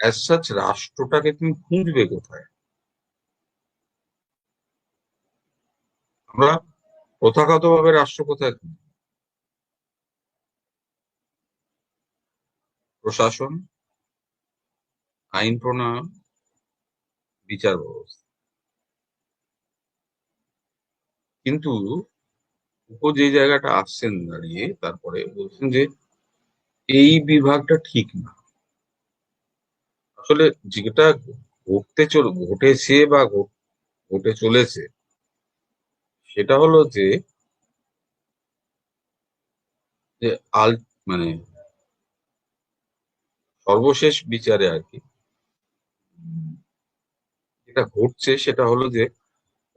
As such রাষ্ট্রটাকে তুমি খুঁজবে কোথায়? আমরা প্রথাগতভাবে রাষ্ট্র কোথায় খুঁজি? প্রশাসন, আইন প্রণয়ন, বিচার ব্যবস্থা। কিন্তু যে জায়গাটা আসছেন দাঁড়িয়ে তারপরে বলছেন যে এই বিভাগটা ঠিক না। আসলে যেটা ঘটেছে বা ঘটে চলেছে সেটা হলো যে যে আল মানে সর্বশেষ বিচারে আর কি যেটা ঘটছে সেটা হলো যে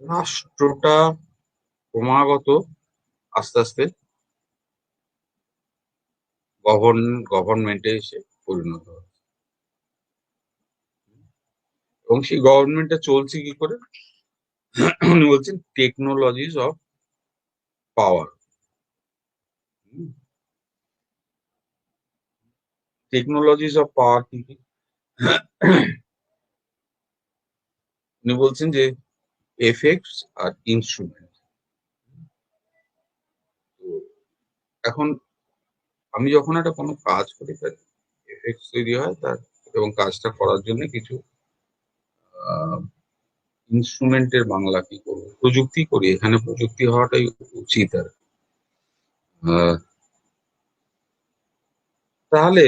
রাষ্ট্রটা ক্রমাগত আস্তে আস্তে গভর্নমেন্টে এসে পরিণত হচ্ছে। এবং সেই গভর্নমেন্টটা চলছে কি করে? উনি বলছেন technologies of power. Technologies of power কি কি? উনি বলছেন যে এফেক্টস আর ইনস্ট্রুমেন্ট। এখন আমি যখন একটা কোনো কাজ করি তার এফেক্টস তৈরি হয় তার, এবং কাজটা করার জন্য কিছু ইনস্ট্রুমেন্টের বাংলা কি করবো, প্রযুক্তি করি, এখানে প্রযুক্তি হওয়াটাই উচিত আর আহ, তাহলে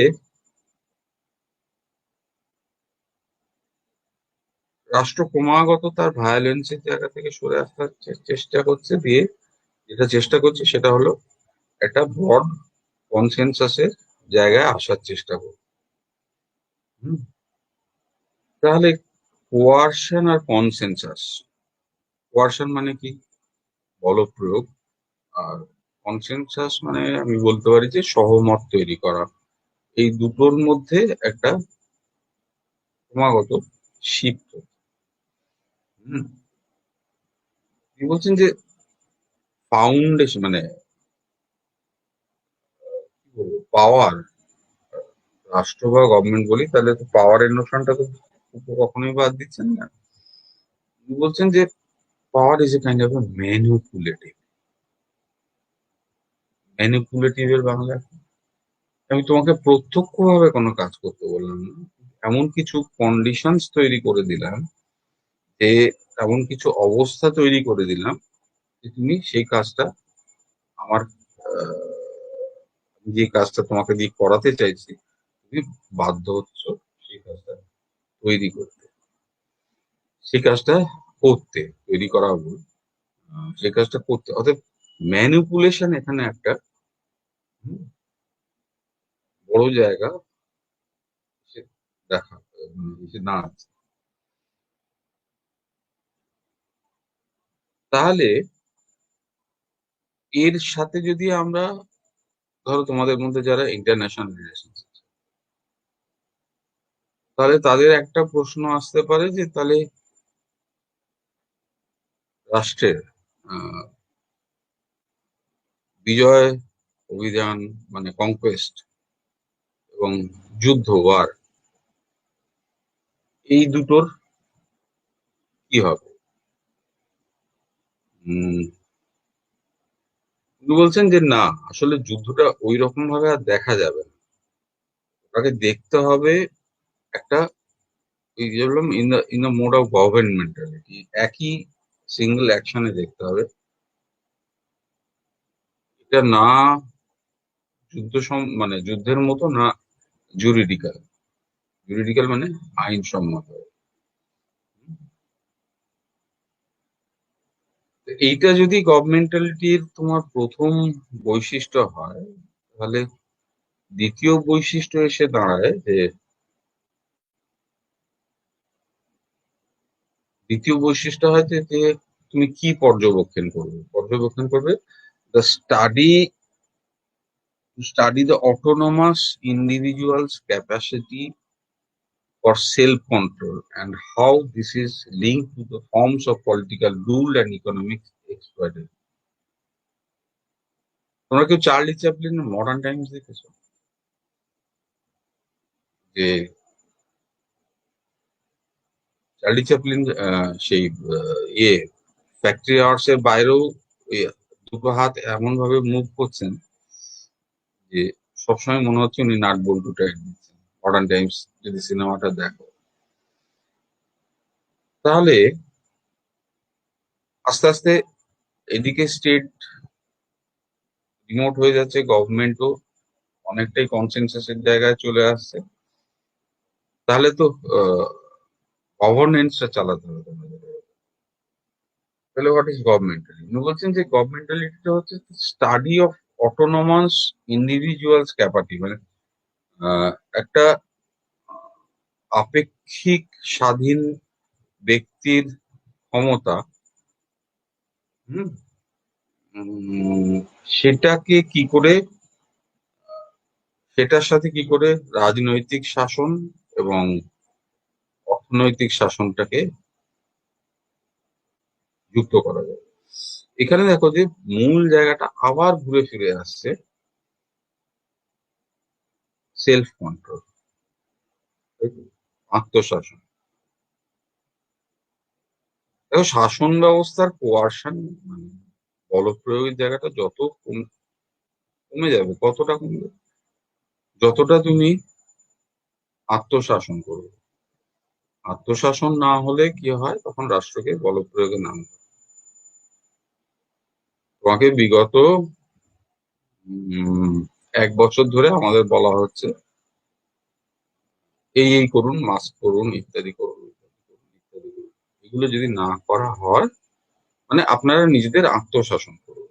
রাষ্ট্র ক্রমাগত তার ভায়োলেন্সের জায়গা থেকে সরে আসার চেষ্টা করছে, দিয়ে যেটা চেষ্টা করছে সেটা হলো একটা ব্রড কনসেনসাসের জায়গায় আসার চেষ্টা করছে। হুম। তাহলে কোয়ারশন আর কনসেনসাস, কোয়ারশন মানে কি? বলপ্রয়োগ। আর কনসেনসাস মানে আমি বলতে পারি যে সহমত তৈরি করা। এই দুটোর মধ্যে একটা ক্রমাগত শিফট। হুম। তিনি বলছেন যে ফাউন্ডেশন মানে কি বলবো, পাওয়ার, রাষ্ট্র বা গভর্নমেন্ট বলি তাহলে তো পাওয়ারের নোশনটা তো কখনোই বাদ দিচ্ছেন না। তিনি বলছেন যে power is a kind of manipulative. Manipulative এর বাংলা কি? আমি তোমাকে প্রত্যক্ষভাবে কোনো কাজ করতে বললাম না, এমন কিছু কন্ডিশনস তৈরি করে দিলাম, যে এমন কিছু অবস্থা তৈরি করে দিলাম যে তুমি সেই কাজটা আমার যে কাজটা তোমাকে দিয়ে করাতে চাইছি তুমি বাধ্য হচ্ছ সেই কাজটা তৈরি করতে, সেই কাজটা করতে, তৈরি করা ভুল, সেই কাজটা করতে। অর্থাৎ ম্যানিপুলেশন এখানে একটা হুম, বড় জায়গা সে দেখা সে দাঁড়াচ্ছে। তাহলে এর সাথে যদি আমরা, ধরো তোমাদের মধ্যে যারা ইন্টারন্যাশনাল রিলেশন, তাহলে তাদের একটা প্রশ্ন আসতে পারে যে তাহলে রাষ্ট্রের আহ, বিজয় অভিযান মানে কনকোয়েস্ট এবং যুদ্ধ ওয়ার, এই দুটোর কি হবে? উম, উনি বলছেন যে না, আসলে যুদ্ধটা ওই রকম ভাবে আর দেখা যাবে না, ওটাকে দেখতে হবে একটা, এই যে বললাম ইন দ্য মোড অফ গভর্নমেন্টালিটি, একই সিঙ্গেল অ্যাকশনে দেখতে হবে। এটা না মানে যুদ্ধের মতো, না জুরিডিক্যাল। জুরিডিক্যাল মানে আইনসম্মত। তো এইটা যদি গভর্নমেন্টালিটির তোমার প্রথম বৈশিষ্ট্য হয়, তাহলে দ্বিতীয় বৈশিষ্ট্য এসে দাঁড়ায় যে দ্বিতীয় বৈশিষ্ট্য হয় যে তুমি কি পর্যবেক্ষণ করবে? পর্যবেক্ষণ করবে the study the autonomous individuals capacity for self-control and how this is linked to the forms of political rule and economic exploitation. তোমরা কেউ চার্লি চ্যাপলিনের মডার্ন টাইমস দেখেছো? যে চার্লি চ্যাপলিন সেই ইয়ে ফ্যাক্টরি আওয়ার্স এর বাইরেও ওই দুটো হাত এমন ভাবে মুভ করছেন যে সবসময় মনে হচ্ছে উনি নাট বল্টু টাইট দিচ্ছেন। মডার্ন টাইমস যদি সিনেমাটা দেখো, তাহলে আস্তে আস্তে এদিকে স্টেট রিমোট হয়ে যাচ্ছে, গভর্নমেন্টও অনেকটাই কনসেনসাসের জায়গায় চলে আসছে। তাহলে তো গভর্নেন্সটা চালাতে হবে আমাদের। তাহলে হোয়াট ইজ গভর্নমেন্টালি? উনি বলছেন যে গভর্নমেন্টালিটিটা হচ্ছে study of autonomous individuals capability, মানে আহ, একটা আপেক্ষিক স্বাধীন ব্যক্তির ক্ষমতা, হুম, উম, সেটাকে কি করে, সেটার সাথে কি করে রাজনৈতিক শাসন এবং অর্থনৈতিক শাসনটাকে যুক্ত করা যায়। এখানে দেখো যে মূল জায়গাটা আবার ঘুরে ফিরে আসছে সেলফ কন্ট্রোল, আত্মশাসন। দেখো শাসন ব্যবস্থার কোয়ারশন মানে বলপ্রয়োগের জায়গাটা যত কমে যাবে, কতটা কমবে, যতটা তুমি আত্মশাসন করবে। আত্মশাসন না হলে কি হয়, তখন রাষ্ট্রকে বলপ্রয়োগে নামবে। তোমাকে বিগত 1 বছর ধরে আমাদের বলা হচ্ছে এই করুন, মাস্ক করুন, ইত্যাদি করুন, ইত্যাদি করুন, ইত্যাদি করুন। এগুলো যদি না করা হয়, মানে আপনারা নিজেদের আত্মশাসন করুন।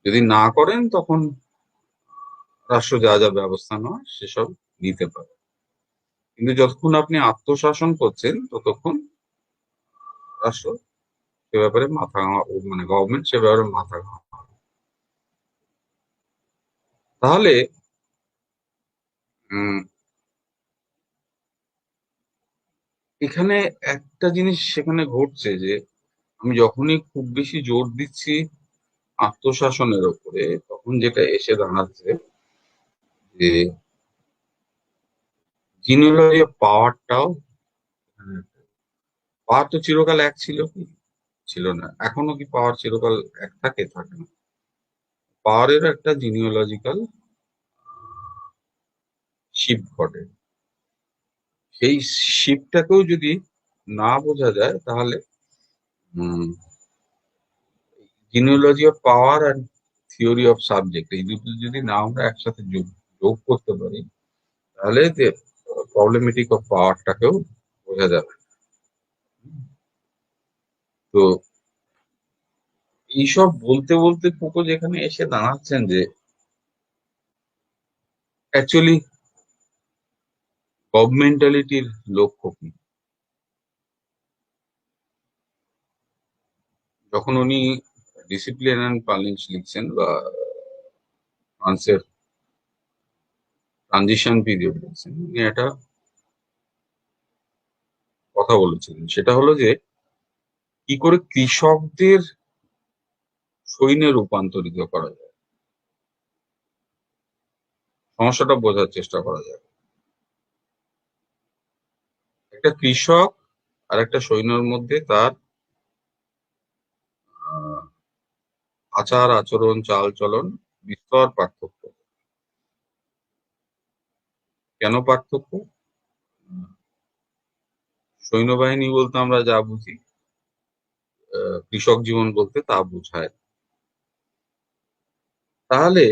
যদি না করেন তখন রাষ্ট্র যা যা ব্যবস্থা নেওয়া সেসব নিতে পারে। কিন্তু যতক্ষণ আপনি আত্মশাসন করছেন ততক্ষণ রাষ্ট্র সে ব্যাপারে মানে গভর্নমেন্ট সে ব্যাপারে মাথা ঘামাবে। তাহলে উম, এখানে একটা জিনিস সেখানে ঘটছে যে আমি যখনই খুব বেশি জোর দিচ্ছি আত্মশাসনের ওপরে, তখন যেটা এসে দাঁড়াচ্ছে যে জিনিওলজি অফ পাওয়ারটাও, পাওয়ার তো চিরকাল এক ছিল কি? ছিল না। এখনো কি পাওয়ার চিরকাল এক থাকে? থাকে না। পাওয়ারের একটা জিনিওলজিক্যাল শিফট ঘটে। সেই শিফটটাকেও যদি না বোঝা যায়, তাহলে genealogy of power and theory of subject, এই দুটো যদি না আমরা একসাথে যোগ যোগ করতে পারি, তাহলে প্রবলেমেটিক অফ পাওয়ারটাকেও বোঝা যাবে। তো এইসব বলতে বলতে ফুকো যেখানে এসে দাঁড়াচ্ছেন যে অ্যাকচুয়ালি গভর্নমেন্টালিটির লক্ষ্য কি। যখন উনি ডিসিপ্লিন অ্যান্ড পার্লিংস লিখছেন বা ফ্রান্সের ট্রানজিশন পিরিয়ড লিখছেন, উনি একটা কথা বলেছিলেন, সেটা হলো যে কি করে কৃষকদের সৈন্যে রূপান্তরিত করা যায়, সমস্যাটা বোঝার চেষ্টা করা যায়। একটা কৃষক আর একটা সৈন্যর মধ্যে তার আহ, আচার আচরণ চাল চলন বিস্তর পার্থক্য। কেন পার্থক্য? সৈন্যবাহিনী বলতে আমরা যা বুঝি, কৃষক জীবন বলতে তা বোঝায়। তাহলে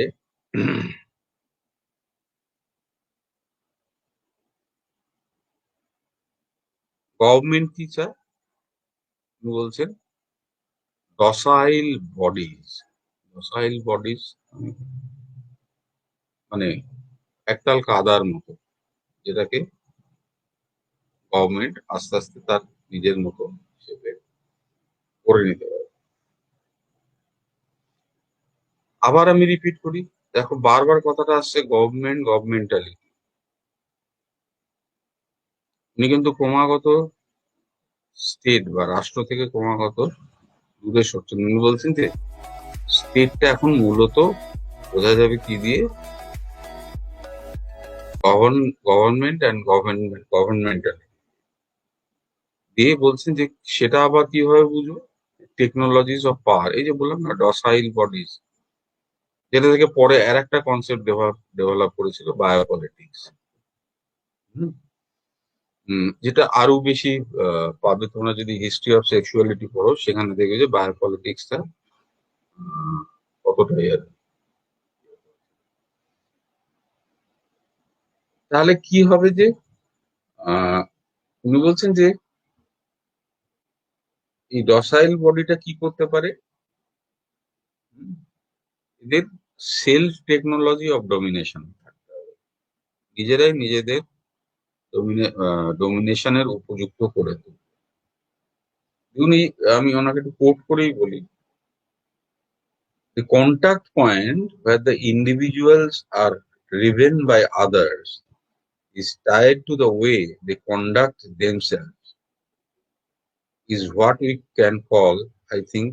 গভর্নমেন্ট কি চায়? উনি বলছেন ডসাইল বডিজ। ডসাইল বডিজ মানে একতাল কাদার মতো, যেটাকে গভর্নমেন্ট আস্তে আস্তে তার নিজের মতো হিসেবে করে নিতে পারে। আবার আমি রিপিট করি, দেখো বারবার কথাটা আসছে গভর্নমেন্ট, গভর্নমেন্টালি। উনি কিন্তু ক্রমাগত স্টেট বা রাষ্ট্র থেকে ক্রমাগত দূরে সরছেন। উনি বলছেন যে স্টেটটা এখন মূলত বোঝা যাবে কি দিয়ে, গভর্নমেন্ট অ্যান্ড গভর্নমেন্টাল দিয়ে বলছেন যে সেটা আবার কিভাবে বুঝবো? টেকনোলজিস অফ পাওয়ার, এই যে বললাম না, ডসাইল বডিজ, যেটা থেকে পরে আর একটা কনসেপ্ট ডেভেলপ করেছিল, বায়োপলিটিক্স। যেটা আরো বেশি পাবে তোমরা যদি হিস্ট্রি অফ সেক্সুয়ালিটি পড়ো, সেখানে দেখবে যে বায়োপলিটিক্সটা কতটাই আর কি। তাহলে কি হবে যে উনি বলছেন যে এই ডসাইল বডিটা কি করতে পারে, হুম, এদের সেলফ টেকনোলজি অফ ডমিনেশন থাকতে হবে, নিজেরাই নিজেদের ডমিনেশনের উপযুক্ত করে তুলবে। উনি, আমি ওনাকে একটু কোট করেই বলি, the contact point where the individuals are driven by others is tied to the way they conduct themselves is what we can call, I think,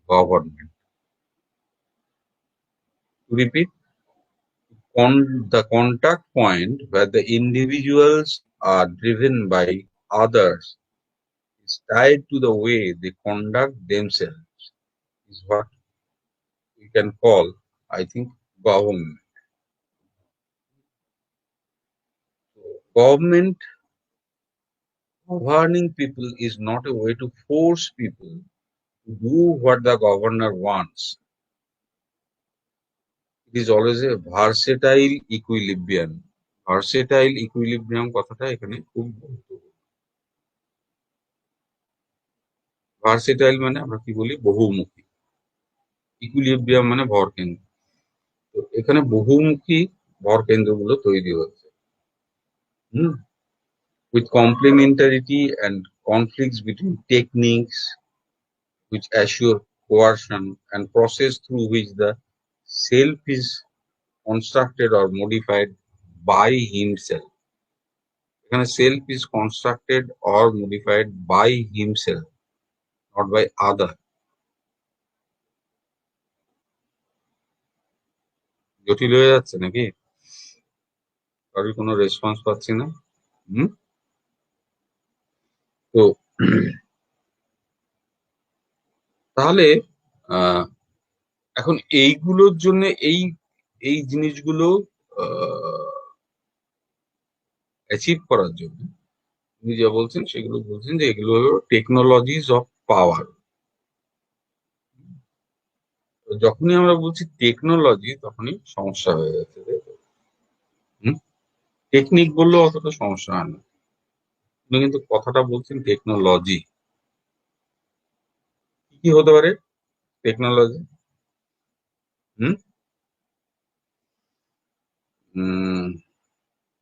government. To repeat, the contact point where the individuals are driven by others is tied to the way they conduct themselves is what we can call, I think, government. Government governing people is not a way to force people to do what the governor wants. It is always a versatile equilibrium. Versatile equilibrium কথাটা এখানে খুব গুরুত্বপূর্ণ। Versatile মানে আমরা কি বলি, বহুমুখী। Equilibrium মানে ভরকেন্দ্র। তো এখানে বহুমুখী ভরকেন্দ্রগুলো তৈরি হচ্ছে, হুম, with complementarity and conflicts between techniques which assure coercion and process through which the self is constructed or modified by himself. এখানে self is constructed or modified by himself, not by other. জটিল হয়ে যাচ্ছে নাকি? কারোর কোনো response পাচ্ছি না। হুম। তো তাহলে এখন এইগুলোর জন্য এই এই জিনিসগুলো অ্যাচিভ করার জন্য উনি যা বলছেন সেগুলো বলছেন যে এগুলো হলো টেকনোলজিস অফ পাওয়ার। যখনই আমরা বলছি টেকনোলজি তখনই সমস্যা হয়ে যাচ্ছে, তাই তো? টেকনিক বললেও অতটা সমস্যা হয় না, উনি কিন্তু কথাটা বলছেন টেকনোলজি। কি কি হতে পারে টেকনোলজি? হুম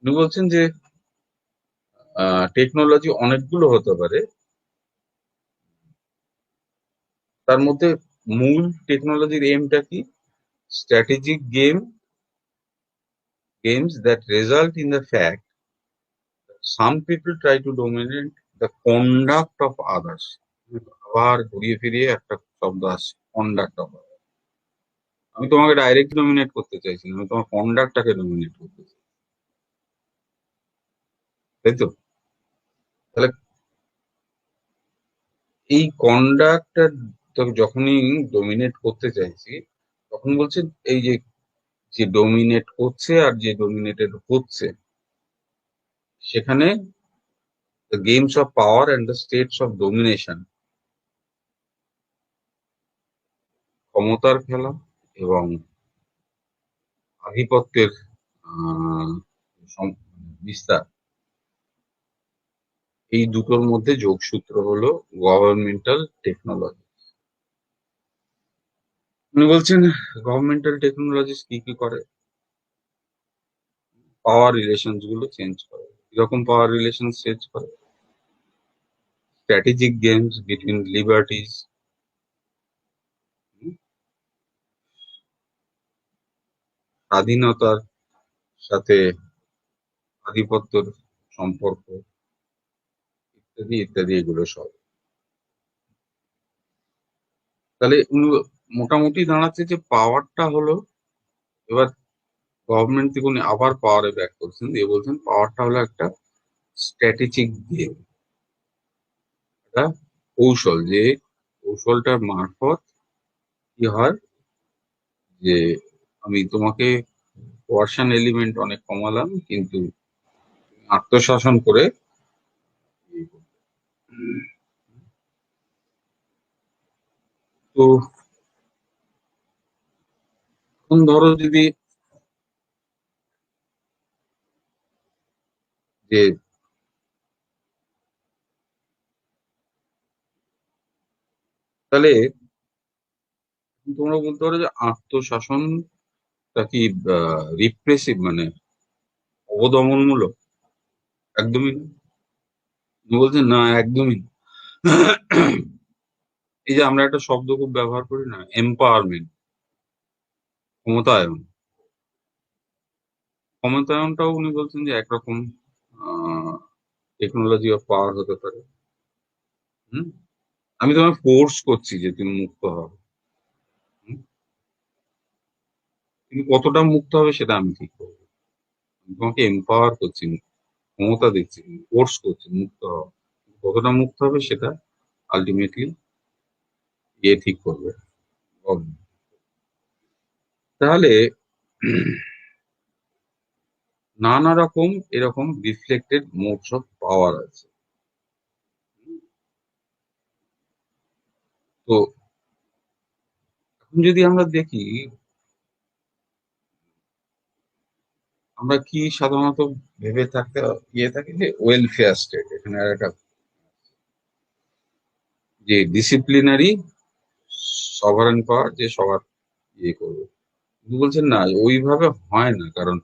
উনি বলছেন যে টেকনোলজি অনেকগুলো হতে পারে, তার মধ্যে মূল টেকনোলজির এমটা কি? Strategic games that result in the fact that some people try to dominate the conduct of others. আবার ঘুরিয়ে ফিরিয়ে একটা শব্দ আসছে, কন্ডাক্ট অফ। আমি তোমাকে ডাইরেক্ট ডমিনেট করতে চাইছি না, আমি তোমার কন্ডাক্টটাকে ডমিনেট করতে চাই, তাই তো? তাহলে এই কন্ডাক্টটা যখনই ডমিনেট করতে চাইছি, তখন বলছে এই যে যে ডমিনেট করছে আর যে ডমিনেটেড হচ্ছে, সেখানে the games of power and the states of domination, ক্ষমতার খেলা এবং আধিপত্যের আহ, বিস্তার, এই দুটোর মধ্যে যোগসূত্র হলো গভর্নমেন্টাল টেকনোলজি। উনি বলছেন গভর্নমেন্টাল টেকনোলজিস কি কি করে? পাওয়ার রিলেশনস গুলো চেঞ্জ করে। কিরকম পাওয়ার রিলেশন চেঞ্জ করে? স্ট্র্যাটেজিক গেমস বিটুইন লিবার্টিজ, স্বাধীনতার সাথে আধিপত্যের সম্পর্ক, ইত্যাদি ইত্যাদি, এগুলো সব। তাহলে উনি মোটামুটি দাঁড়াচ্ছে যে পাওয়ারটা হলো, এবার গভর্নমেন্ট থেকে উনি আবার পাওয়ারে ব্যাক করছেন, দিয়ে বলছেন পাওয়ারটা হলো একটা স্ট্র্যাটেজিক গেম, একটা কৌশল, যে কৌশলটার মারফত কি হয় যে আমি তোমাকে কোয়ার্শন এলিমেন্ট অনেক কমালাম, কিন্তু আত্মশাসন করে ইয়ে করবে। তো এখন ধরো যদি যে তাহলে তোমরা বলতে পারো যে আত্মশাসনটা কি রিপ্রেসিভ, মানে অবদমনমূলক? একদমই না। উনি বলছেন না, একদমই না। এই যে আমরা একটা শব্দ খুব ব্যবহার করি না, এম্পাওয়ারমেন্ট, ক্ষমতায়ন। ক্ষমতায়নটাও উনি বলছেন যে একরকম টেকনোলজি অফ পাওয়ার হতে পারে। হুম, আমি তোমায় ফোর্স করছি যে তুমি মুক্ত হও। হুম, তুমি কতটা মুক্ত হবে সেটা আমি ঠিক করবো। আমি তোমাকে এম্পাওয়ার করছি, ক্ষমতা দিচ্ছি, ফোর্স করছি মুক্ত হও। কতটা মুক্ত হবে সেটা আলটিমেটলি ইয়ে ঠিক করবে। government। তাহলে নানা রকম এরকম রিফ্লেক্টেড মোডস অফ পাওয়ার আছে। তো এখন যদি আমরা দেখি, আমরা কি সাধারণত ভেবে থাকতে ইয়ে থাকি যে ওয়েলফেয়ার স্টেট, এখানে আর একটা যে ডিসিপ্লিনারি সভারেন পাওয়ার, যে সবার ইয়ে করবে। কিন্তু বলছেন না, ওইভাবে হয় না, কারণ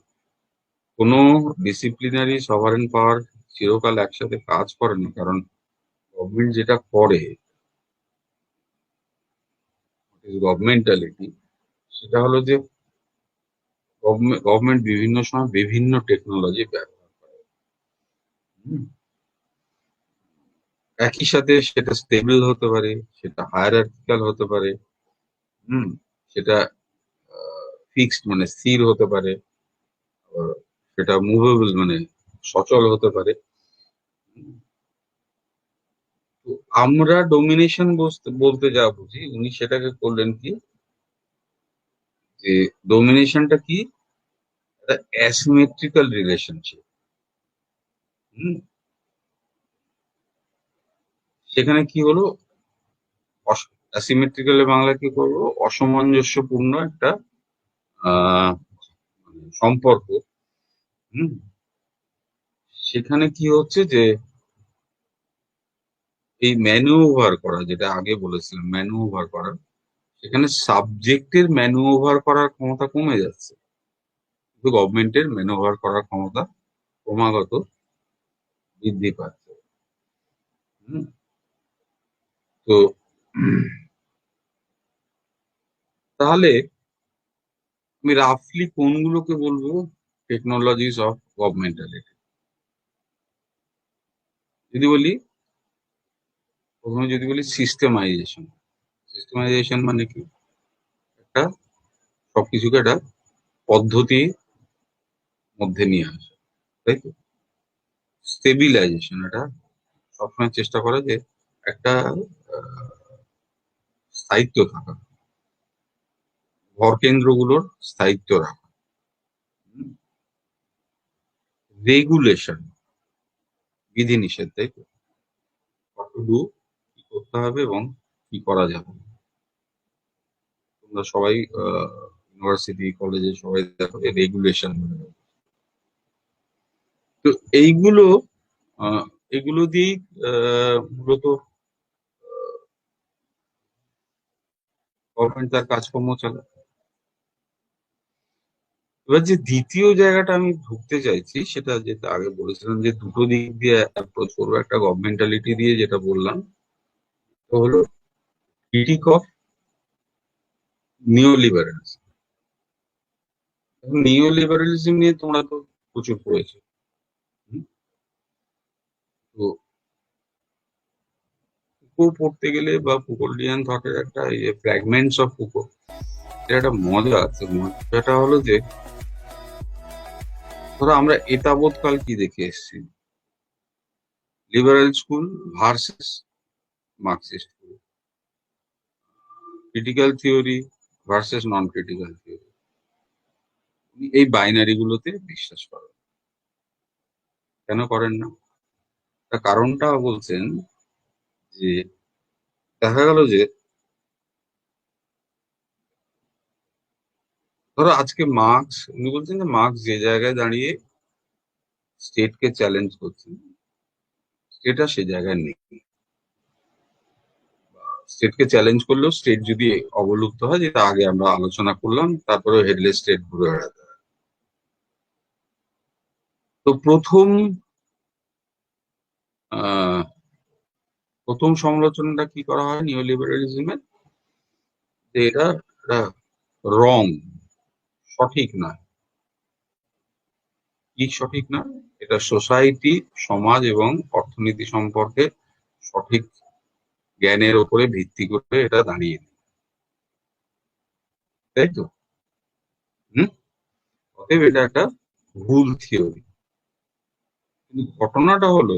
কোনো ডিসিপ্লিনারি সভারেন পাওয়ার চিরকাল একসাথে কাজ করে না। কারণ গভর্নমেন্ট যেটা করে, গভর্নমেন্টালিটি, সেটা হলো যে গভর্নমেন্ট বিভিন্ন সময় বিভিন্ন টেকনোলজি ব্যবহার করে। হুম, একই সাথে সেটা স্টেবল হতে পারে, সেটা হায়ারার্কিক্যাল হতে পারে। হুম, সেটা ফিক্সড মানে স্থির হতে পারে, আবার সেটা মুভেবল মানে সচল হতে পারে। তো আমরা ডোমিনেশন বলতে যা বুঝি, উনি সেটাকে করলেন কি, যে ডোমিনেশনটা কি, একটা অ্যাসিমেট্রিক্যাল রিলেশনশিপ। হুম, সেখানে কি হলো, অ্যাসিমেট্রিক্যাল বাংলা কি করবো, অসামঞ্জস্যপূর্ণ একটা সম্পর্ক। হুম, সেখানে কি হচ্ছে যে এই ম্যানুওভার করা, যেটা আগে বলেছিলাম ম্যানুওভার করা, সেখানে সাবজেক্টের ম্যানুওভার করার ক্ষমতা কমে যাচ্ছে, কিন্তু গভর্নমেন্টের ম্যানুওভার করার ক্ষমতা ক্রমাগত বৃদ্ধি পাচ্ছে। হুম, তো তাহলে আমি রাফলি কোনগুলোকে বলবো টেকনোলজিস অফ গভর্নমেন্টালিটি? যদি বলি, প্রথমে যদি বলি সিস্টেমাইজেশন। সিস্টেমাইজেশন মানে কি, একটা সবকিছুকে একটা পদ্ধতির মধ্যে নিয়ে আসা, তাই তো। স্টেবিলাইজেশন, এটা সবসময় চেষ্টা করে যে একটা আহ, স্থায়িত্ব থাকা, ভরকেন্দ্রগুলোর স্থায়িত্ব রাখা। রেগুলেশন, বিধিনিষেধ, তাই তো। What to do, কি করতে হবে এবং কি করা যাবে না। তোমরা সবাই ইউনিভার্সিটি কলেজে সবাই দেখো রেগুলেশন। তো এইগুলো আহ, এগুলো দিয়েই মূলত গভর্নমেন্ট তার কাজকর্ম চালায়। এবার যে দ্বিতীয় জায়গাটা আমি ঢুকতে চাইছি, সেটা যেটা আগে বলেছিলাম যে দুটো দিক দিয়ে অ্যাপ্রোচ করবো, একটা গভর্নমেন্টালিটি দিয়ে যেটা বললাম, তো হলো ক্রিটিক অফ নিও লিবারালিজম। নিও লিবারালিজম নিয়ে তোমরা তো প্রচুর পড়েছো। হুম, তো ফুকো পড়তে গেলে বা ফুকোলিয়ান থটের একটা ফ্র্যাগমেন্টস অফ ফুকো, এর একটা মজা আছে। মজাটা হলো যে ধরো আমরা এতাবৎকাল কি দেখে এসেছি, liberal school versus Marxist school, critical theory versus নন ক্রিটিক্যাল থিওরি। এই বাইনারি গুলোতে বিশ্বাস করেন, কেন করেন না? তার কারণটা বলছেন যে দেখা গেল যে ধরো আজকে মার্কস, উনি বলছেন যে মার্কস যে জায়গায় দাঁড়িয়ে স্টেটকে চ্যালেঞ্জ করছেন, স্টেট আর সে জায়গায় নেই। স্টেটকে চ্যালেঞ্জ করলেও স্টেট যদি অবলুপ্ত হয়, যেটা আগে আমরা আলোচনা করলাম, তারপরে হেডলেস স্টেট ঘুরে বেড়াতে হয়। তো আহ প্রথম সমালোচনাটা কি করা হয় নিও লিবারালিজমের, যে এটা রং, সঠিক নয়। কি সঠিক না? এটা সোসাইটি, সমাজ এবং অর্থনীতি সম্পর্কে সঠিক জ্ঞানের ওপরে ভিত্তি করে এটা দাঁড়িয়ে নেই, তাই তো? হম। অতএব এটা একটা ভুল থিওরি। কিন্তু ঘটনাটা হলো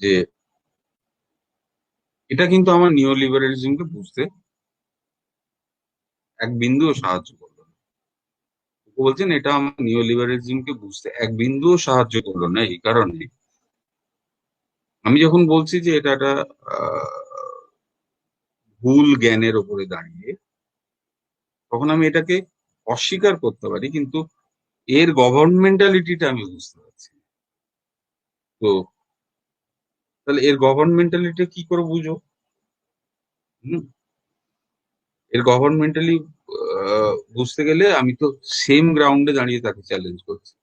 যে এটা কিন্তু আমার নিও লিবারালিজমকে বুঝতে এক বিন্দুও সাহায্য করলো না। ও বলছেন এটা আমার নিও লিবারালিজমকে বুঝতে এক বিন্দুও সাহায্য করলো না, এই কারণে আমি যখন বলছি যে এটা একটা ভুল জ্ঞানের ওপরে দাঁড়িয়ে, তখন আমি এটাকে অস্বীকার করতে পারি, কিন্তু এর গভর্নমেন্টালিটিটা আমি বুঝতে পারছি না। তো তাহলে এর গভর্নমেন্টালিটি কি করে বুঝো? হুম। এর গভর্নমেন্টালি বুঝতে গেলে আমি তো সেম গ্রাউন্ডে দাঁড়িয়ে তাকে চ্যালেঞ্জ করছি।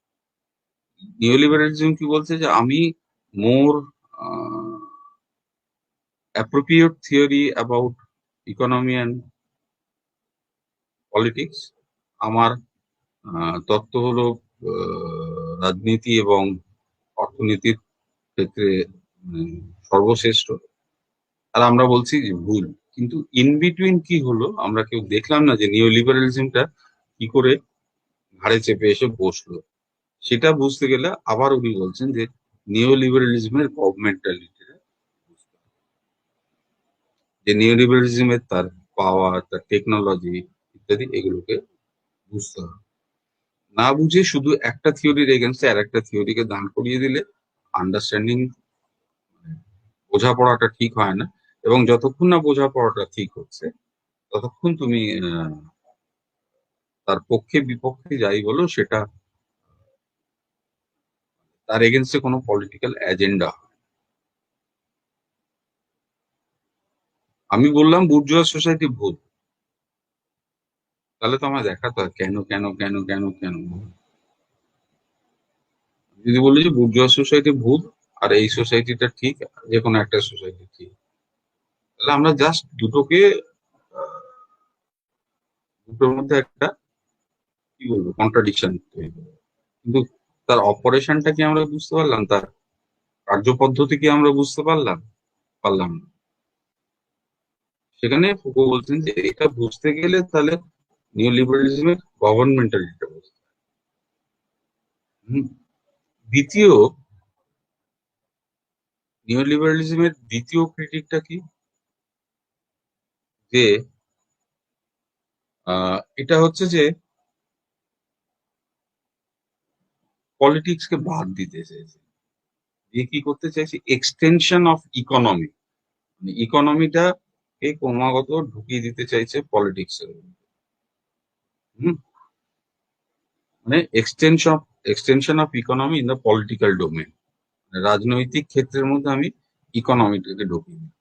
নিওলিবারালিজম কি বলছে যে আমি মোর appropriate theory about economy and politics, আমার তত্ত্ব হলো রাজনীতি এবং অর্থনীতির ক্ষেত্রে সর্বশ্রেষ্ঠ। আর আমরা বলছি যে ভুল। কিন্তু ইন বিটুইন কি হলো আমরা কেউ দেখলাম না, যে নিও লিবারালিজমটা কি করে ঘাড়ে চেপে এসে বসলো। সেটা বুঝতে গেলে আবার উনি বলছেন যে নিও লিবারালিজমের গভর্নমেন্টালিটি, যে নিও লিবারালিজমের তার পাওয়ার, তার টেকনোলজি ইত্যাদি, এগুলোকে বুঝতে হবে। না বুঝে শুধু একটা থিওরির এগেনস্টে আর একটা থিওরিকে দাঁড় করিয়ে দিলে আন্ডারস্ট্যান্ডিং, বোঝাপড়াটা ঠিক হয় না। এবং যতক্ষণ না বোঝাপড়াটা ঠিক হচ্ছে, ততক্ষণ তুমি তার পক্ষে বিপক্ষে যাই বলো, সেটা তার এগেনস্টে কোনো পলিটিক্যাল এজেন্ডা। আমি বললাম বুর্জোয়া সোসাইটি ভুল, তাহলে তো আমায় দেখাতে হয় কেন কেন কেন কেন কেন। যদি বলি যে বুর্জোয়া সোসাইটি ভুল আর এই সোসাইটিটা ঠিক, যে কোনো একটা সোসাইটি ঠিক, তাহলে আমরা জাস্ট দুটোকে, দুটোর মধ্যে একটা কি বলবো কন্ট্রাডিকশন তৈরি করবো। কিন্তু তার অপারেশনটা কি আমরা বুঝতে পারলাম? তার কার্যপদ্ধতি কি আমরা বুঝতে পারলাম? পারলাম না। সেখানে ফুকো বলছেন যে এটা বুঝতে গেলে তাহলে নিও লিবারালিজমের গভর্নমেন্টালিটিটা বুঝতে হবে। হুম। দ্বিতীয়, নিও লিবারালিজমের দ্বিতীয় ক্রিটিকটা কি, যে এটা হচ্ছে যে পলিটিক্স কে বাদ দিতে চাইছে, দিয়ে কি করতে চাইছে, এক্সটেনশন অফ ইকোনমি, মানে ইকোনমিটা কে ক্রমাগত ঢুকিয়ে দিতে চাইছে পলিটিক্স এর মধ্যে। হুম। মানে extension of economy in the political domain, রাজনৈতিক ক্ষেত্রের মধ্যে আমি ইকোনমিটাকে ঢুকিয়ে দিই।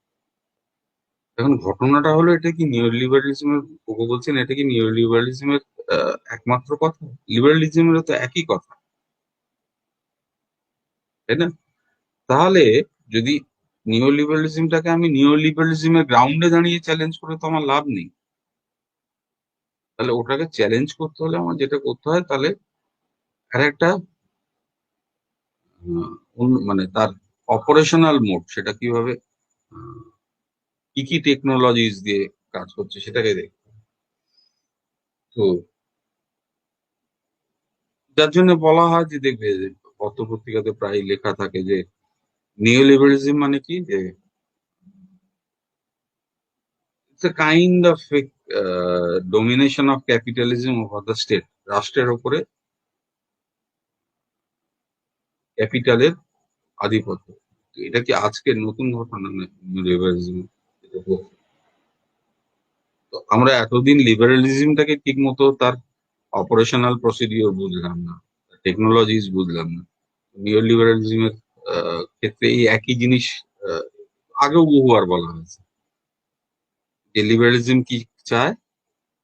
এখন ঘটনাটা হলো, এটা কি নিও লিবারালিজমের, ওকে বলছেন এটা কি নিও লিবারালিজমের একমাত্র কথা? লিবারালিজমেরও তো একই কথা, তাই না? তাহলে যদি নিও লিবারালিজমটাকে আমি নিও লিবারালিজমের গ্রাউন্ডে দাঁড়িয়ে চ্যালেঞ্জ করে তো আমার লাভ নেই। তাহলে ওটাকে চ্যালেঞ্জ করতে হলে আমার যেটা করতে হয়, তাহলে আর একটা মানে তার অপারেশনাল মোড, সেটা কিভাবে, আহ, কি কি টেকনোলজিস দিয়ে কাজ করছে সেটাকে দেখ। তো যার জন্য বলা হয় যে দেখবে যে পত্র-পত্রিকাতে প্রায় লেখা থাকে যে নিওলিবারালিজম মানে কি? যে it's a kind of domination of capitalism over the state. রাষ্ট্রের উপরে ক্যাপিটালের আধিপত্য। তো এটা কি আজকের নতুন ঘটনা না নিওলিবারালিজম? তো আমরা এতদিন লিবারালিজমটাকে ঠিক মতো তার অপারেশনাল প্রসিডিওর বুঝলাম না, টেকনোলজিস বুঝলাম না। নিও লিবারালিজমের ক্ষেত্রে এই একই জিনিস আহ, আগেও বহুবার বলা হয়েছে যে লিবারালিজম কি চায়,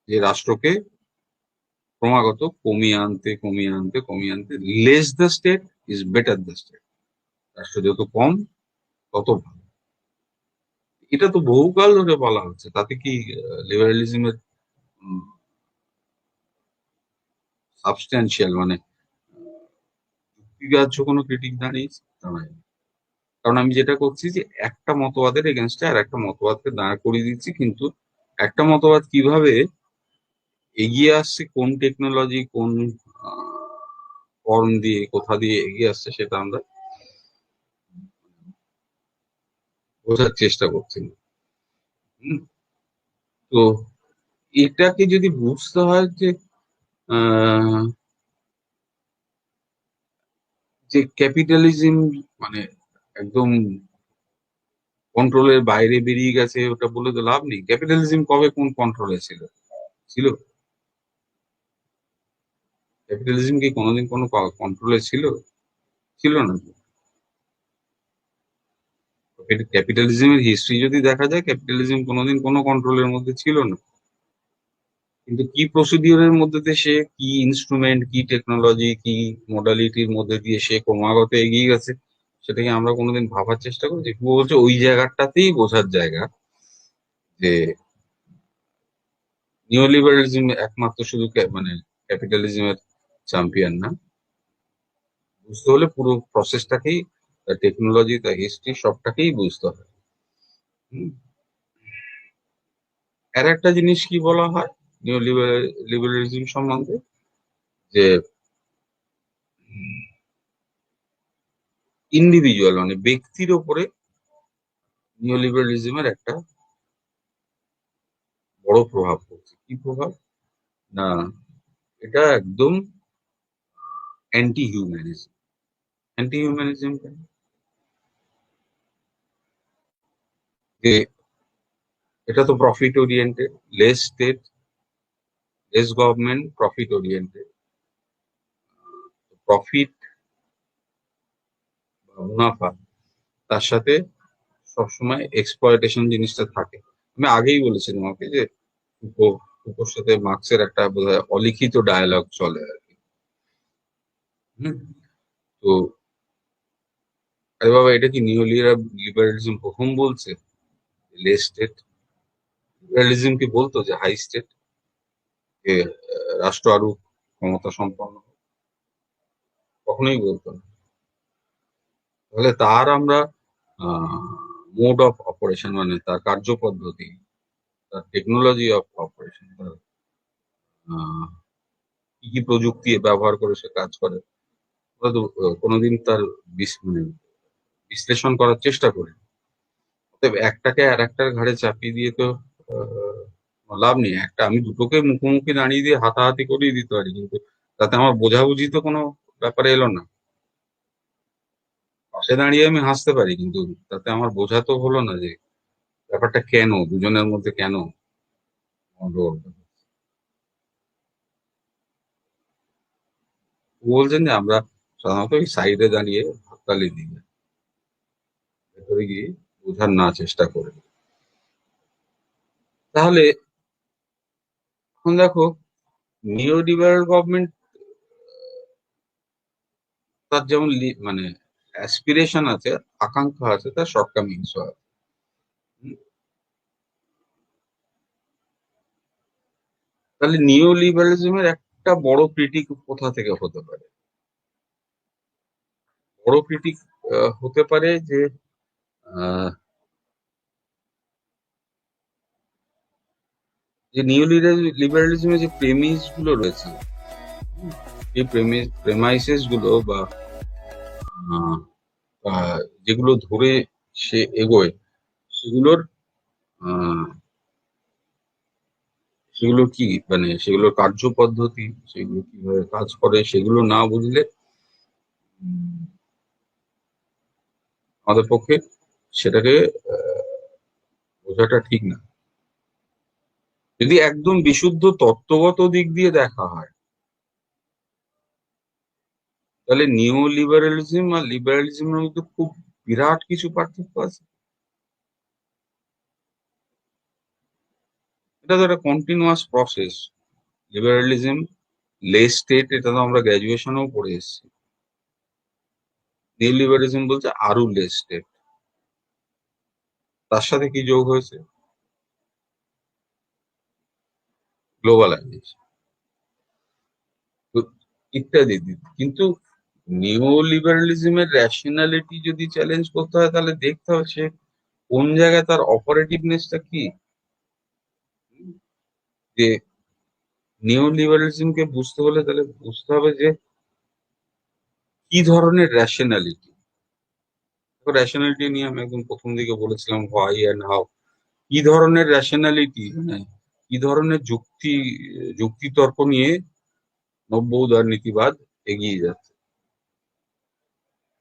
যে রাষ্ট্রকে ক্রমাগত কমিয়ে আনতে less the state is better the state. রাষ্ট্র যত কম তত ভালো। এটা তো বহুকাল ধরে বলা হচ্ছে, তাতে কি লিবারালিজমের সাবস্ট্যান্সিয়াল মানে যুক্তিগ্রাহ্য কোনো ক্রিটিক দাঁড়িয়েছে? দাঁড়ায়নি। কারণ আমি যেটা করছি যে একটা মতবাদের এগেনস্টে আর একটা মতবাদকে দাঁড় করিয়ে দিচ্ছি, কিন্তু একটা মতবাদ কিভাবে এগিয়ে আসছে, কোন টেকনোলজি কোন ফর্ম দিয়ে কোথা দিয়ে এগিয়ে আসছে, সেটা আমরা বোঝার চেষ্টা করছি না। হুম, তো এটাকে যদি বুঝতে হয় যে আহ, যে ক্যাপিটালিজম মানে একদম কন্ট্রোলের বাইরে বেরিয়ে গেছে, ওটা বলে তো লাভ নেই। ক্যাপিটালিজম কবে কোন কন্ট্রোলে ছিল? ছিল? ক্যাপিটালিজম কি কোনোদিন কোনো কন্ট্রোলে ছিল? ছিল না। ক্যাপিটালিজমের হিস্ট্রি যদি দেখা যায়, ক্যাপিটালিজম কোনোদিন কোনো কন্ট্রোলের মধ্যে ছিল না। কিন্তু কি প্রসিডিওরের মধ্যে দিয়ে সে, কি ইনস্ট্রুমেন্ট, কি টেকনোলজি, কি মডালিটির মধ্যে দিয়ে সে ক্রমাগত এগিয়ে গেছে, সেটাকে আমরা কোনোদিন ভাবার চেষ্টা করেছি? বলছে ওই জায়গাটাতেই বোঝার জায়গা যে নিওলিবারালিজম একমাত্র শুধু মানে ক্যাপিটালিজমের চ্যাম্পিয়ন না। বুঝতে হলে পুরো প্রসেসটাকেই, তার টেকনোলজি, তার হিস্ট্রি সবটাকেই বুঝতে হবে। হুম। আর একটা জিনিস কি বলা হয় নিও লিবারালিজম সম্বন্ধে, যে ইন্ডিভিজুয়াল মানে ব্যক্তির ওপরে নিওলিবারালিজমের একটা বড় প্রভাব পড়ছে। কি প্রভাব? না, এটা একদম অ্যান্টি হিউম্যানিজম। অ্যান্টি হিউম্যানিজম যে এটা তো profit oriented, less state, less government, profit oriented. Profit বা মুনাফা, তার সাথে সবসময় এক্সপ্লয়টেশন জিনিসটা থাকে। আমি আগেই বলেছি তোমাকে যে ফুকোর সাথে মার্ক্সের একটা বোধহয় অলিখিত ডায়ালগ চলে আর কি। হুম। তো আরে বাবা, এটা কি নিও লিবারালিজম প্রথম বলছে লেস স্টেট? লিবারালিজম কি বলতো যে হাই স্টেট, যে রাষ্ট্র আরো ক্ষমতা সম্পন্ন? কখনোই বলতো না। তাহলে তার আমরা মোড অফ অপারেশন মানে তার কার্যপদ্ধতি, তার টেকনোলজি অফ অপারেশন, তার আহ, কি কি প্রযুক্তি ব্যবহার করে সে কাজ করে, ওরা তো কোনোদিন তার মানে বিশ্লেষণ করার চেষ্টা করি। অতএব একটাকে আর একটার ঘাড়ে চাপিয়ে দিয়ে তো লাভ নেই। একটা আমি দুটোকে মুখোমুখি দাঁড়িয়ে দিয়ে হাতাহাতি করিয়ে দিতে পারি, কিন্তু তাতে আমার বোঝাবুঝি তো কোনো ব্যাপারে এলো না। পাশে দাঁড়িয়ে আমি হাসতে পারি, কিন্তু তাতে আমার বোঝা তো হলো না যে ব্যাপারটা কেন, দুজনের মধ্যে কেন গন্ডগোল। বলছেন যে আমরা সাধারণত ওই সাইডে দাঁড়িয়ে হাততালি দিই না, ভেতরে গিয়ে বোঝার না চেষ্টা করে। তাহলে এখন দেখো, নিও লিবারাল গভর্নমেন্ট, তার যেমন মানে অ্যাসপিরেশন আছে, আকাঙ্ক্ষা আছে, তার শর্টকামিংস আছে। হুম। তাহলে নিও লিবারালিজমের একটা বড় ক্রিটিক কোথা থেকে হতে পারে? বড় ক্রিটিক হতে পারে যে আহ, যে নিও লিবারালিজমের যে প্রেমিস গুলো রয়েছে, সেই প্রেমাইসেস গুলো বা যেগুলো ধরে সে এগোয় সেগুলোর সেগুলো কি মানে সেগুলোর কার্যপদ্ধতি, সেগুলো কিভাবে কাজ করে সেগুলো না বুঝলে আমাদের পক্ষে সেটাকে বোঝাটা ঠিক না। যদি একদম বিশুদ্ধ তত্ত্বগত দিক দিয়ে দেখা হয় তাহলে নিও লিবারালিজম আর লিবারালিজমের মধ্যে খুব বিরাট কিছু পার্থক্য আছে। এটা তো একটা continuous process. Liberalism less state, এটা তো আমরা গ্র্যাজুয়েশনেও পড়ে এসেছি। নিও লিবারালিজম বলছে আরো লেস স্টেট, তার সাথে কি যোগ হয়েছে? গ্লোবালাইজেশন ইত্যাদি ইত্যাদি। কিন্তু নিও লিবারালিজমের রেশনালিটি যদি চ্যালেঞ্জ করতে হয় তাহলে দেখতে হবে সে কোন জায়গায় তার অপারেটিভনেসটা কি। যে নিও লিবারালিজমকে বুঝতে হলে তাহলে বুঝতে হবে যে কি ধরনের রেশনালিটি। রেশনালিটি নিয়ে আমি একদম প্রথম দিকে বলেছিলাম হোয়াই অ্যান্ড হাউ। কি ধরনের রেশনালিটি, মানে কি ধরনের যুক্তিতর্ক নিয়ে নব্য উদারনীতিবাদ এগিয়ে যাচ্ছে।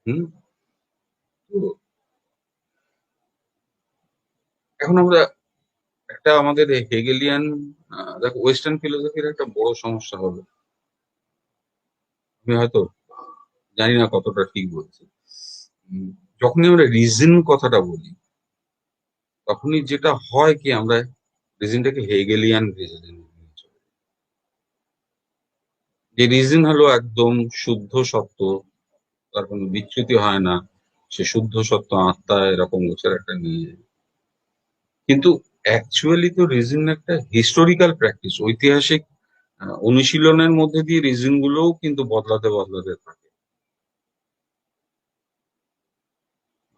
হুম। তো এখন আমরা একটা আমাদের হেগেলিয়ান, দেখো ওয়েস্টার্ন ফিলোসফির একটা বড় সমস্যা হলো, আমি হয়তো জানি না কতটা ঠিক বলছি, উম, যখনই আমরা রিজন কথাটা বলি তখনই যেটা হয় কি আমরা রিজনটাকে হেগেলিয়ান রিজন, যে রিজন হলো একদম শুদ্ধ সত্য, তার কোনো বিচ্যুতি হয় না, সে শুদ্ধ সত্য আত্মা, এরকম গোছের একটা নিয়ে। কিন্তু অ্যাকচুয়ালি তো রিজন একটা হিস্টোরিক্যাল প্র্যাকটিস, ঐতিহাসিক অনুশীলনের মধ্যে দিয়ে রিজন গুলোও কিন্তু বদলাতে বদলাতে থাকে।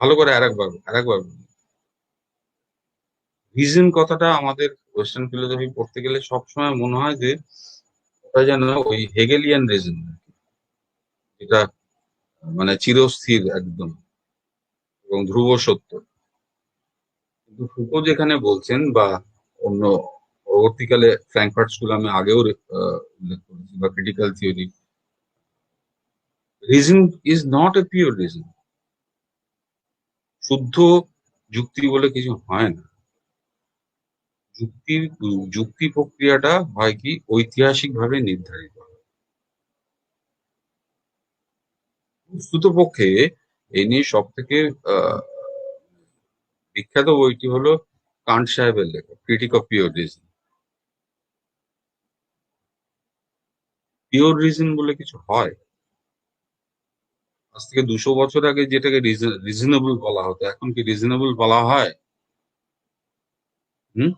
ভালো করে আরেকবার রিজন কথাটা আমাদের ওয়েস্টার্ন ফিলোসফি পড়তে গেলে সবসময় মনে হয় যে ওটা যেন ওই হেগেলিয়ান রিজন, এটা মানে চিরস্থির একদম এবং ধ্রুব সত্য। কিন্তু ফুকো যেখানে বলছেন বা অন্য পরবর্তীকালে ফ্র্যাঙ্কফার্ট স্কুল আমি আগেও উল্লেখ করেছি, বা critical theory, reason is not a pure reason. শুদ্ধ যুক্তি বলে কিছু হয় না। যুক্তির যুক্তি প্রক্রিয়াটা হয় কি ঐতিহাসিক ভাবে নির্ধারিত। বস্তুতপক্ষে এই নিয়ে সব থেকে বিখ্যাত বইটি হলো কান্ট সাহেবের লেখা critic of pure reason. Pure reason বলে কিছু হয়? আজ থেকে 200 বছর আগে যেটাকে রিজনেবল বলা হতো এখন কি রিজনেবল বলা হয়? হুম।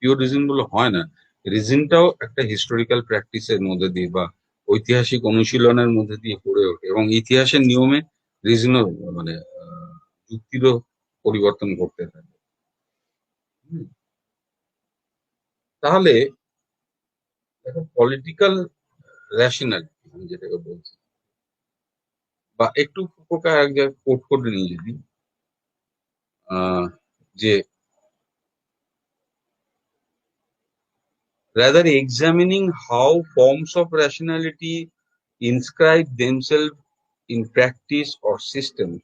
পিওর রিজন বলে হয় না। রিজনটাও একটা হিস্টোরিক্যাল প্র্যাকটিসের মধ্যে দিয়ে বা ঐতিহাসিক অনুশীলনের মধ্যে দিয়ে গড়ে ওঠে, এবং ইতিহাসের নিয়মে রিজনও মানে যুক্তিরও পরিবর্তন করতে থাকে। হুম। তাহলে দেখো পলিটিক্যাল রেশনালিটি আমি যেটাকে বলছি, বা একটু ফোকা এক জায়গায় কোট করে নিয়ে যদি যে rather examining how forms of rationality inscribe themselves in practice or systems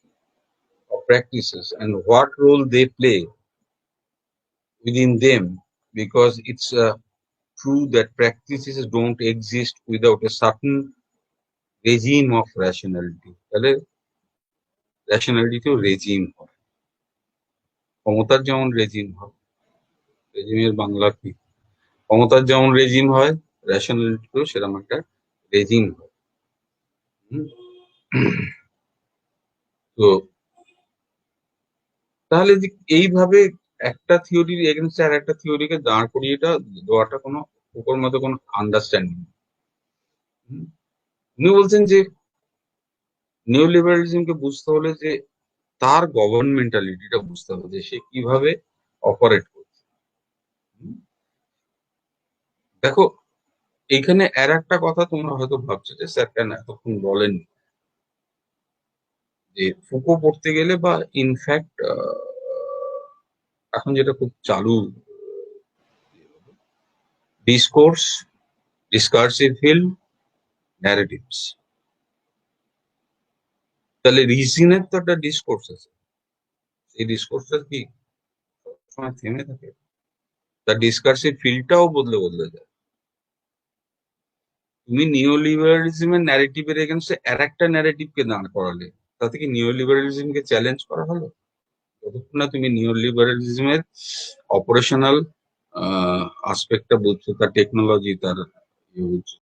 or practices and what role they play within them, because it's true that practices don't exist without a certain regime of rationality. তাহলে রেশনালিটিও regime হয়, ক্ষমতার যেমন regime হয়, রেজিমের বাংলা কি, ক্ষমতার যেমন regime হয় রেশনালিটিও সেরকম একটা রেজিম হয়। হুম। তো তাহলে যে এইভাবে একটা থিওরির এগেনস্টে আর একটা থিওরিকে দাঁড় করিয়েটা দেওয়াটা কোনো ওপর মতো কোনো আন্ডারস্ট্যান্ডিং। উনি বলছেন যে নিউ লিবারালিজমকে বুঝতে হলে যে তার গভর্নমেন্টালিটিটা বুঝতে হবে, যে সে কিভাবে অপারেট করছে। হুম। দেখো এইখানে আর একটা কথা তোমরা হয়তো ভাবছো যে স্যার কেন এতক্ষণ বলেন যে ফুকো পড়তে গেলে বা ইনফ্যাক্ট এখন যেটা খুব চালু ডিসকোর্স, ডিসকার্সিভ ফিল্ম, ন্যারেটিভস। তাহলে রিজনের তো একটা ডিসকোর্স আছে, এই ডিসকোর্সটা কি সবসময় থেমে থাকে? তার ডিসকার্সিভ ফিল্ডটাও বদলে বদলে যায়। তুমি নিও লিবারালিজমের ন্যারেটিভের এগেনস্টে আর একটা ন্যারেটিভকে দাঁড় করালে, তাতে কি নিও লিবারালিজমকে চ্যালেঞ্জ করা হলো? যতক্ষণ না তুমি নিও লিবারালিজমের অপারেশনাল আসপেক্টটা বুঝছো, তার টেকনোলজি, তার ইয়ে বুঝছো,